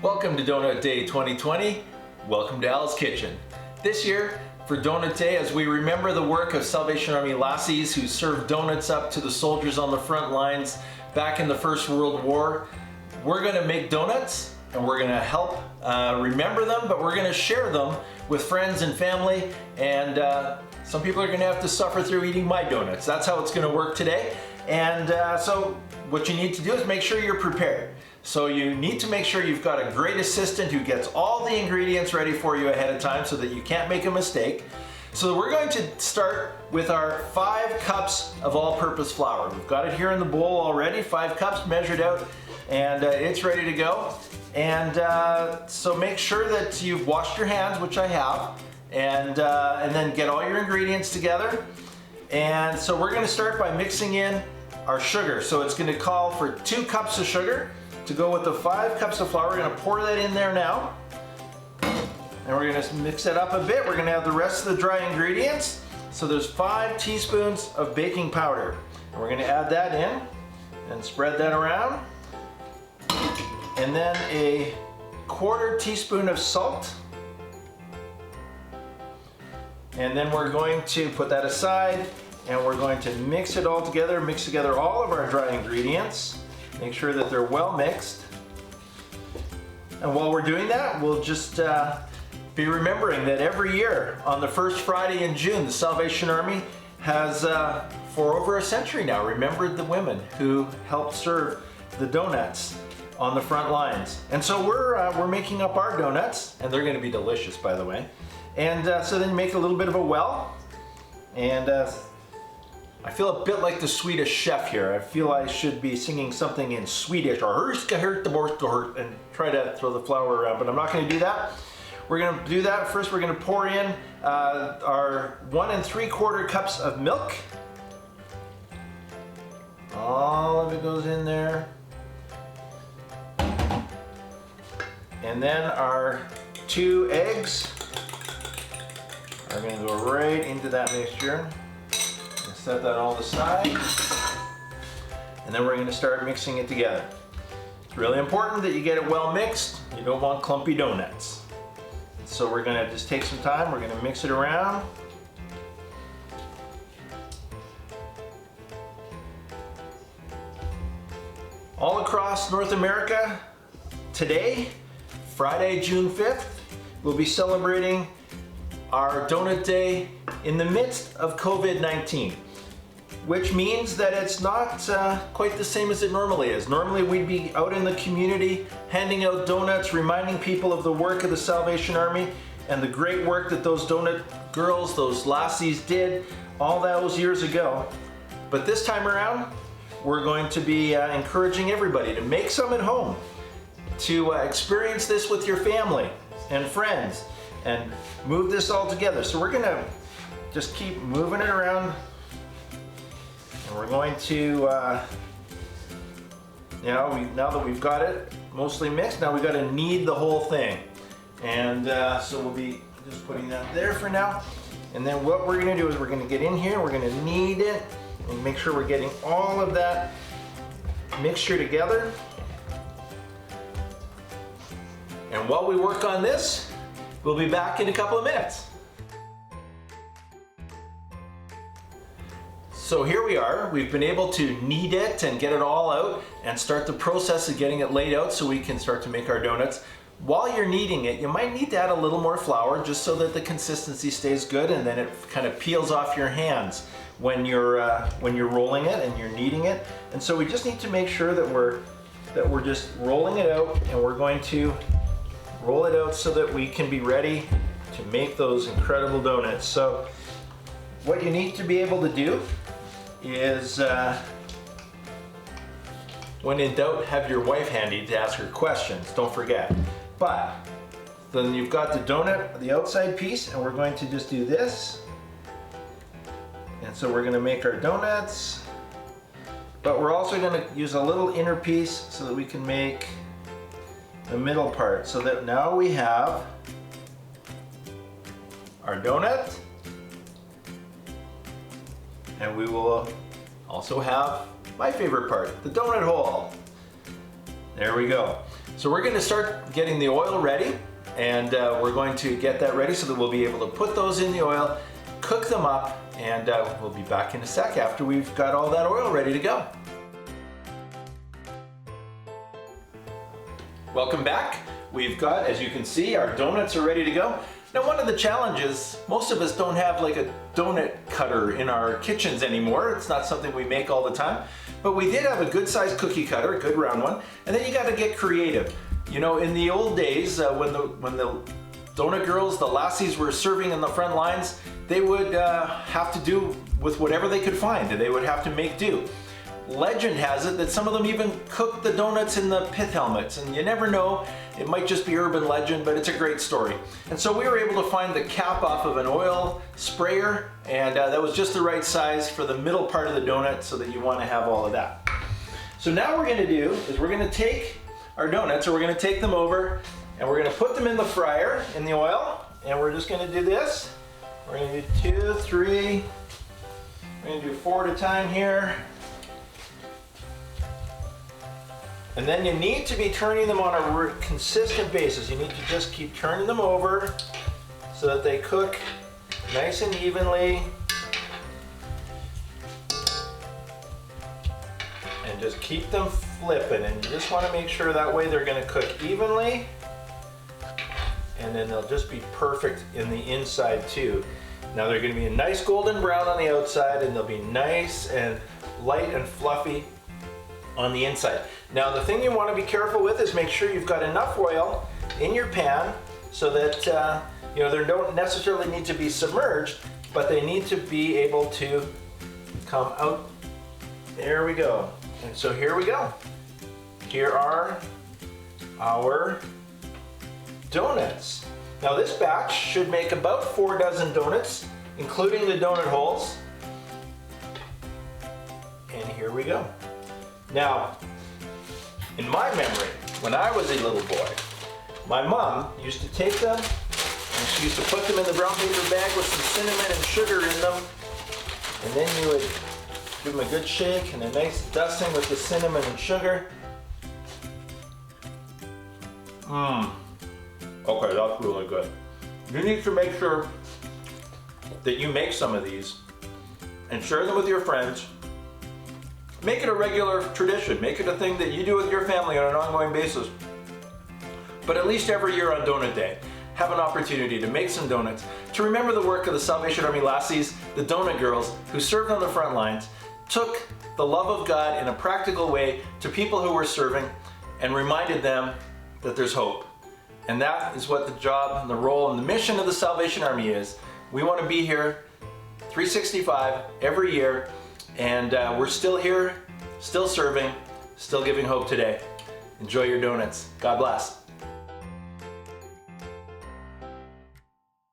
Welcome to Donut Day 2020. Welcome to Al's Kitchen. This year, for Donut Day, as we remember the work of Salvation Army Lassies who served donuts up to the soldiers on the front lines back in the First World War, we're going to make donuts and we're going to help remember them, but we're going to share them with friends and family, and some people are going to have to suffer through eating my donuts. That's how it's going to work today. And so what you need to do is make sure you're prepared. So you need to make sure you've got a great assistant who gets all the ingredients ready for you ahead of time so that you can't make a mistake. So we're going to start with our 5 cups of all-purpose flour. We've got it here in the bowl already, 5 cups measured out, and it's ready to go. And so make sure that you've washed your hands, which I have, and then get all your ingredients together. And so we're going to start by mixing in our sugar. So it's going to call for 2 cups of sugar to go with the 5 cups of flour. We're going to pour that in there now. And we're going to mix it up a bit. We're going to have the rest of the dry ingredients. So there's 5 teaspoons of baking powder. And we're going to add that in and spread that around. And then a 1/4 teaspoon of salt. And then we're going to put that aside and we're going to mix it all together, mix together all of our dry ingredients. Make sure that they're well mixed. And while we're doing that, we'll just be remembering that every year on the first Friday in June, the Salvation Army has, for over a century now, remembered the women who helped serve the donuts on the front lines. And so we're making up our donuts, and they're going to be delicious, by the way. And so then make a little bit of a well, and I feel a bit like the Swedish chef here. I feel I should be singing something in Swedish, or and try to throw the flour around, but I'm not going to do that. We're going to do that. First, we're going to pour in our 1 3/4 cups of milk. All of it goes in there. And then our 2 eggs are going to go right into that mixture. Set that all aside, and then we're going to start mixing it together. It's really important that you get it well mixed. You don't want clumpy donuts. So we're going to just take some time, we're going to mix it around. All across North America, today, Friday, June 5th, we'll be celebrating our Donut Day in the midst of COVID-19. Which means that it's not quite the same as it normally is. Normally we'd be out in the community handing out donuts, reminding people of the work of the Salvation Army and the great work that those donut girls, those lassies did all those years ago. But this time around, we're going to be encouraging everybody to make some at home, to experience this with your family and friends, and move this all together. So we're gonna just keep moving it around. And we're going to, now that we've got it mostly mixed, now we've got to knead the whole thing. And so we'll be just putting that there for now. And then what we're going to do is we're going to get in here, we're going to knead it, and make sure we're getting all of that mixture together. And while we work on this, we'll be back in a couple of minutes. So here we are, we've been able to knead it and get it all out and start the process of getting it laid out so we can start to make our donuts. While you're kneading it, you might need to add a little more flour just so that the consistency stays good, and then it kind of peels off your hands when you're rolling it and you're kneading it. And so we just need to make sure that we're just rolling it out, and we're going to roll it out so that we can be ready to make those incredible donuts. So what you need to be able to do is, when in doubt, have your wife handy to ask her questions, don't forget. But then you've got the donut, the outside piece, and we're going to just do this. And so we're going to make our donuts, but we're also going to use a little inner piece so that we can make the middle part. So that now we have our donut, and we will also have my favorite part, the donut hole. There we go. So we're going to start getting the oil ready, and we're going to get that ready so that we'll be able to put those in the oil, cook them up, and we'll be back in a sec after we've got all that oil ready to go. Welcome back. We've got, as you can see, our donuts are ready to go. Now, one of the challenges, most of us don't have like a donut cutter in our kitchens anymore. It's not something we make all the time, but we did have a good sized cookie cutter, a good round one, and then you got to get creative. You know, in the old days, when the donut girls, the lassies, were serving in the front lines, they would have to do with whatever they could find, and they would have to make do. Legend has it that some of them even cooked the donuts in the pith helmets, and you never know, it might just be urban legend, but it's a great story. And so we were able to find the cap off of an oil sprayer, and that was just the right size for the middle part of the donut, so that you want to have all of that. So now what we're going to do is we're going to take our donuts, or we're going to take them over, and we're going to put them in the fryer in the oil, and we're just going to do this. We're going to do 2, 3, we're going to do 4 at a time here. And then you need to be turning them on a consistent basis. You need to just keep turning them over so that they cook nice and evenly. And just keep them flipping. And you just want to make sure that way they're going to cook evenly. And then they'll just be perfect in the inside too. Now they're going to be a nice golden brown on the outside, and they'll be nice and light and fluffy on the inside. Now the thing you want to be careful with is make sure you've got enough oil in your pan so that you know, they don't necessarily need to be submerged, but they need to be able to come out. There we go. And so here we go. Here are our donuts. Now this batch should make about 4 dozen donuts, including the donut holes. And here we go. Now, in my memory, when I was a little boy, my mom used to take them and she used to put them in the brown paper bag with some cinnamon and sugar in them. And then you would give them a good shake and a nice dusting with the cinnamon and sugar. Okay, that's really good. You need to make sure that you make some of these and share them with your friends. Make it a regular tradition. Make it a thing that you do with your family on an ongoing basis. But at least every year on Donut Day, have an opportunity to make some donuts, to remember the work of the Salvation Army Lassies, the donut girls who served on the front lines, took the love of God in a practical way to people who were serving, and reminded them that there's hope. And that is what the job and the role and the mission of the Salvation Army is. We want to be here 365 every year, and we're still here, still serving, still giving hope today. Enjoy your donuts. God bless.